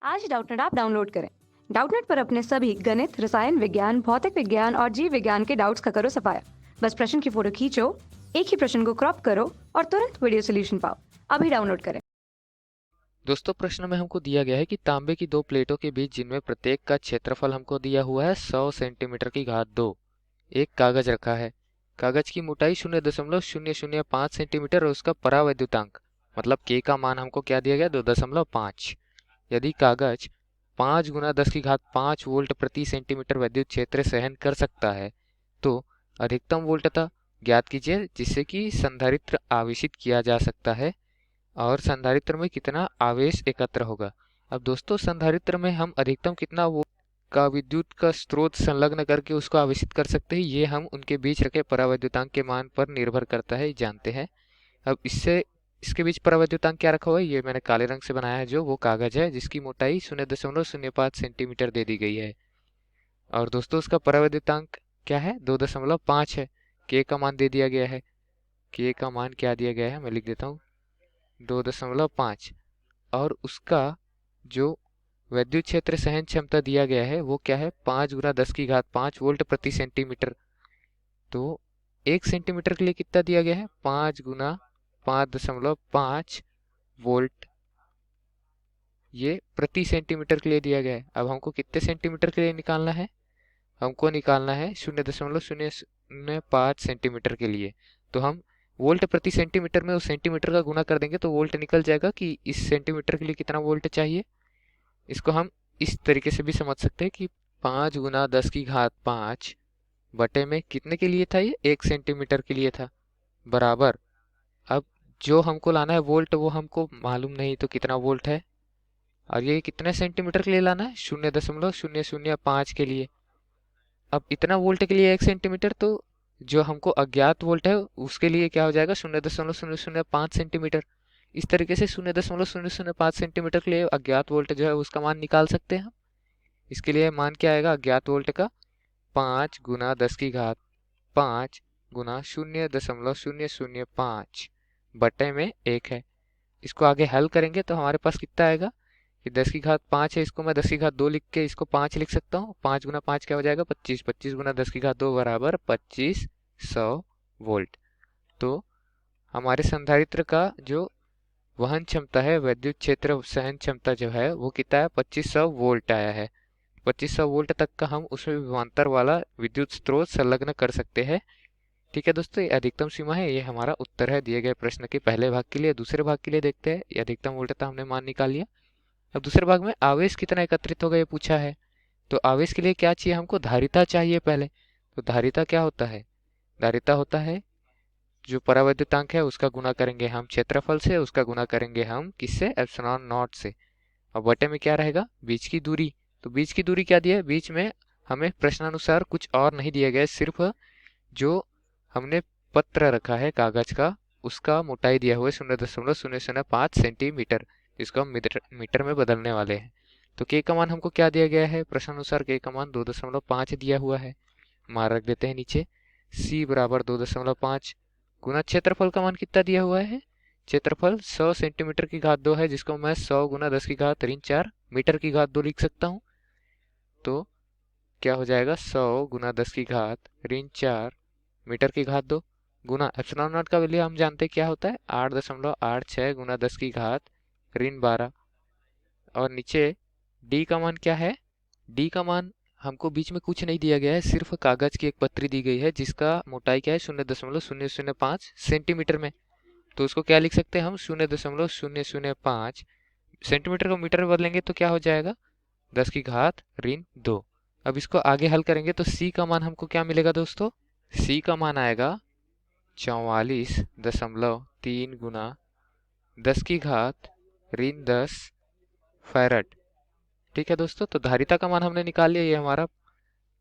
आज Doubtnut app download करें। Doubtnut पर अपने सभी गणित, रसायन विज्ञान, भौतिक विज्ञान और जीव विज्ञान के डाउट्स का करो सफाया। बस प्रश्न की फोटो खींचो, एक ही प्रश्न को क्रॉप करो और तुरंत वीडियो सोल्यूशन पाओ। अभी डाउनलोड करें। दोस्तों, प्रश्न में हमको दिया गया है कि तांबे की दो प्लेटों के बीच जिनमें प्रत्येक का क्षेत्रफल हमको दिया हुआ है 100 सेंटीमीटर की घात 2, एक कागज रखा है। कागज की मोटाई 0.005 सेंटीमीटर और उसका परावैद्युतांक मतलब के का मान हमको क्या दिया गया 2.5। यदि कागज 5 गुना 10 की घात 5 वोल्ट प्रति सेंटीमीटर विद्युत क्षेत्र सहन कर सकता है तो अधिकतम वोल्टता ज्ञात कीजिए जिससे कि संधारित्र आवेशित किया जा सकता है और संधारित्र में कितना आवेश एकत्र होगा। अब दोस्तों, संधारित्र में हम अधिकतम कितना वो का विद्युत का स्रोत संलग्न करके उसको आवेशित कर सकते हैं, ये हम उनके बीच रखे परावैद्युतांक के मान पर निर्भर करता है, जानते हैं। अब इसके बीच परावैद्युतांक क्या रखा हुआ है, ये मैंने काले रंग से बनाया है, जो वो कागज है जिसकी मोटाई 0.05 सेंटीमीटर दे दी गई है। और दोस्तों, उसका परावैद्युतांक क्या है 2.5 है। के का मान दे दिया गया है। के का मान क्या दिया गया है, मैं लिख देता हूँ 2.5। और उसका जो विद्युत क्षेत्र सहन क्षमता दिया गया है वो क्या है 5 गुना 10 की घात 5 वोल्ट प्रति सेंटीमीटर। तो 1 सेंटीमीटर के लिए कितना दिया गया है 5 गुना 5.5 वोल्ट, ये प्रति सेंटीमीटर के लिए दिया गया है। अब हमको कितने सेंटीमीटर के लिए निकालना है, हमको निकालना है 0.005 सेंटीमीटर के लिए। तो हम वोल्ट प्रति सेंटीमीटर में उस सेंटीमीटर का गुना कर देंगे तो वोल्ट निकल जाएगा कि इस सेंटीमीटर के लिए कितना वोल्ट चाहिए। इसको हम इस तरीके से भी समझ सकते हैं कि 5 गुना 10 की घात 5 बटे में कितने के लिए था, ये 1 सेंटीमीटर के लिए था, बराबर। अब जो हमको लाना है वोल्ट वो हमको मालूम नहीं, तो कितना वोल्ट है और ये कितने सेंटीमीटर के लिए लाना है 0.005 के लिए। अब इतना वोल्ट के लिए 1 सेंटीमीटर, तो जो हमको अज्ञात वोल्ट है उसके लिए क्या हो जाएगा 0.005 सेंटीमीटर। इस तरीके से 0.005 सेंटीमीटर के लिए अज्ञात वोल्ट जो है उसका मान निकाल सकते हैं हम। इसके लिए मान क्या आएगा अज्ञात वोल्ट का 5 गुना 10 की घात 5 गुना 0.005 बटे में 1 है। इसको आगे हल करेंगे तो हमारे पास कितना आएगा कि 10 की घात 5 है, इसको मैं 10 की घात 2 लिख के इसको 5 लिख सकता हूँ। 5 गुना 5 क्या हो जाएगा 25, 25 गुना 10 की घात 2 बराबर 2500 वोल्ट। तो हमारे संधारित्र का जो वहन क्षमता है, विद्युत क्षेत्र सहन क्षमता जो है वो कितना है 2500 वोल्ट आया है। 2500 वोल्ट तक का हम उसमें विभवांतर वाला विद्युत स्रोत संलग्न कर सकते हैं। ठीक है दोस्तों, ये अधिकतम सीमा है, ये हमारा उत्तर है दिए गए प्रश्न के पहले भाग के लिए। दूसरे भाग के लिए देखते हैं, ये अधिकतम वोल्टता हमने मान निकाल लिया। अब दूसरे भाग में आवेश कितना एकत्रित होगा ये पूछा है। तो आवेश के लिए क्या चाहिए हमको, धारिता चाहिए पहले। तो धारिता क्या होता है, धारिता होता है जो परावैद्युतांक है उसका गुना करेंगे हम क्षेत्रफल से, उसका गुना करेंगे हम किससे, एप्सिलॉन नॉट से। और बटे में क्या रहेगा बीच की दूरी। तो बीच की दूरी क्या दिया है, बीच में हमें प्रश्नानुसार कुछ और नहीं दिया गया है, सिर्फ जो हमने पत्र रखा है कागज का उसका मोटाई दिया हुआ है 0.005 सेंटीमीटर, इसको हम मीटर में बदलने वाले हैं। तो के का मान हमको क्या दिया गया है, प्रश्नानुसार के का मान 2.5 दिया हुआ है, मान रख देते हैं नीचे। c बराबर 2.5 गुना क्षेत्रफल का मान कितना दिया हुआ है, क्षेत्रफल 100 सेंटीमीटर की घात 2 है, जिसको मैं 100 गुना 10 की घात ऋण 4 मीटर की घात 2 लिख सकता हूँ। तो क्या हो जाएगा 100 गुना 10 की घात ऋण 4 मीटर की घात 2 गुना एप्सिलॉन नॉट का वैल्यू हम जानते हैं क्या होता है 8.86 गुना 10 की घात ऋण 12। और नीचे डी का मान क्या है, डी का मान हमको बीच में कुछ नहीं दिया गया है, सिर्फ कागज की एक पत्री दी गई है जिसका मोटाई क्या है 0.005 सेंटीमीटर में। तो उसको क्या लिख सकते हैं हम 0.005 सेंटीमीटर को मीटर में बदलेंगे तो क्या हो जाएगा 10 की घात ऋण 2। अब इसको आगे हल करेंगे तो c का मान हमको क्या मिलेगा दोस्तों, c का मान आएगा 44.3 गुना 10 की घात ऋण 10 फैरड। ठीक है दोस्तों, तो धारिता का मान हमने निकाल लिया, ये हमारा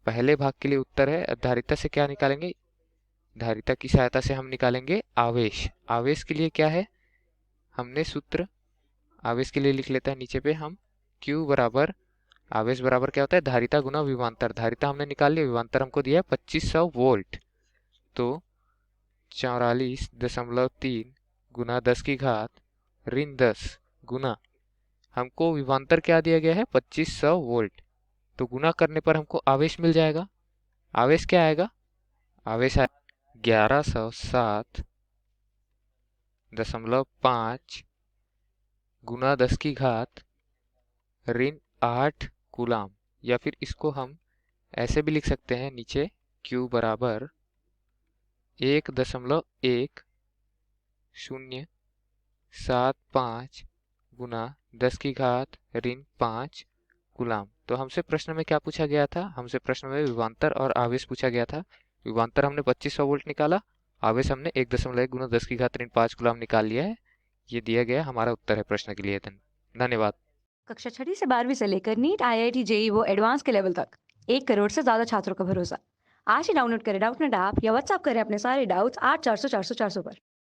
पहले भाग के लिए उत्तर है। अब धारिता से क्या निकालेंगे, धारिता की सहायता से हम निकालेंगे आवेश। आवेश के लिए क्या है, हमने सूत्र आवेश के लिए लिख लेते हैं नीचे पे हम, Q बराबर आवेश बराबर क्या होता है धारिता गुना विभवांतर। धारिता हमने निकाल लिया, विभवांतर हमको दिया है 2500 वोल्ट। तो 44.3 गुना 10 की घात ऋण 10 गुना हमको विभवांतर क्या दिया गया है, 2500 वोल्ट। तो गुना करने पर हमको आवेश मिल जाएगा। आवेश क्या आएगा, आवेश है 1107.5 गुना 10 की घात ऋण 8 कूलाम। या फिर इसको हम ऐसे भी लिख सकते हैं नीचे, Q बराबर 1.1075 गुना 10 की घात ऋण 5 कूलाम। तो हमसे प्रश्न में क्या पूछा गया था, हमसे प्रश्न में विभवांतर और आवेश पूछा गया था। विभवांतर हमने 2500 वोल्ट निकाला, आवेश हमने 1.1 गुना 10 की घात ऋण 5 कूलाम निकाल लिया है। ये दिया गया हमारा उत्तर है प्रश्न के लिए। धन्यवाद। कक्षा 6वीं से 12वीं से लेकर नीट, IIT, JEE वो एडवांस के लेवल तक 1 करोड़ से ज्यादा छात्रों का भरोसा। आज ही डाउनलोड करें डाउटनेट ऐप या व्हाट्सएप करें अपने सारे डाउट्स 8400 400 400 पर।